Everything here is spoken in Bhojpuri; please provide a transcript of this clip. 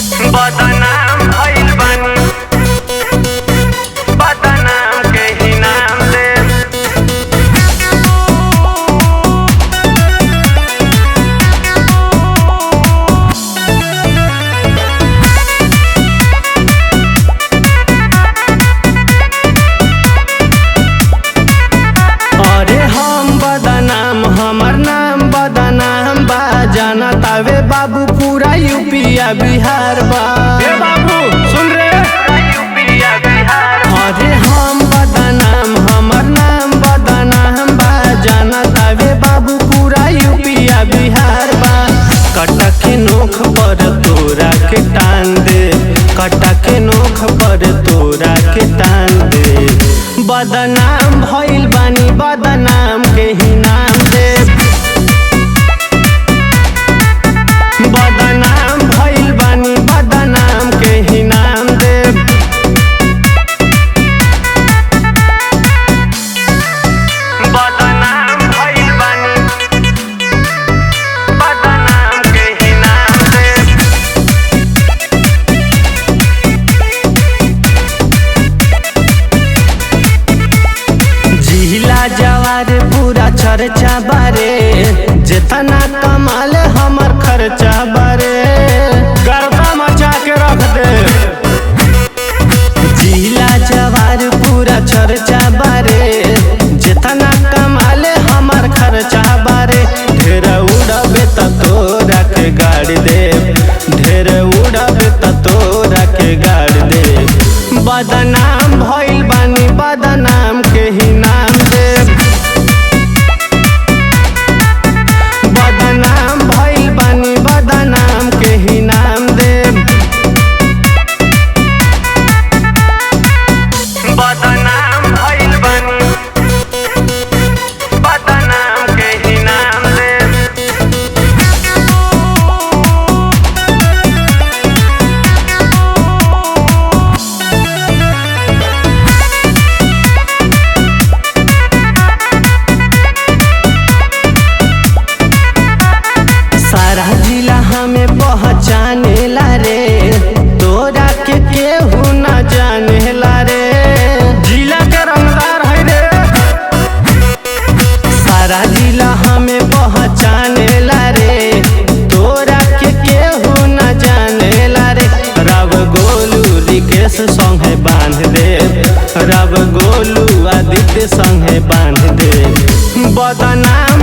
बदनाम भइल बानी, बदनाम के ही नाम ले। अरे हम बदनाम, हमर नाम बदनाम बा, जाना तावे बाबू पूरा यूपिया बिहार बा। ए बाबू सुन रे, यूपिया बिहार। अरे हम बदनाम, हमर नाम बदनाम बा, जाना तावे बाबू पूरा यूपिया बिहार बा। कटा के नोख पर तोरा के टांग दे, कटा के नोख पर तोरा के टांग दे। बदनाम भइल बानी, बदनाम के ही नाम दे। बदनाम भइल बानी, बदनाम के ही नाम दे। बदनाम भइल बानी, बदनाम के ही नाम दे। जिला जवार पूरा चर्चा बारे, जितना कमाल हमर खर्चा बारे। गर्दा मचा के रख दे। जिला जवार पूरा चर्चा बारे, जितना कमाल हमर खर्चा बारे। ढेर उड़बे त तोरा के गाड़ दे, ढेर उड़बे त तोरा के गाड़ दे। बदनाम भइल बानी, बदनाम के ही नाम दे। बदनाम भइल बानी, बदनाम के ही नाम दे। बदनाम भइल बानी, बदनाम के ही नाम दे। सारा जिला हमें पहचाने ला रे, तोरा के केहू न जाने ला रे। जिला के रंगदार है रे। सारा जिला हमें पहचाने ला रे, तोरा के केहू न जाने ला रे। रब गोलू रिकेश संगे बांध दे, रब गोलू आदित्य संगे बांध दे। बदनाम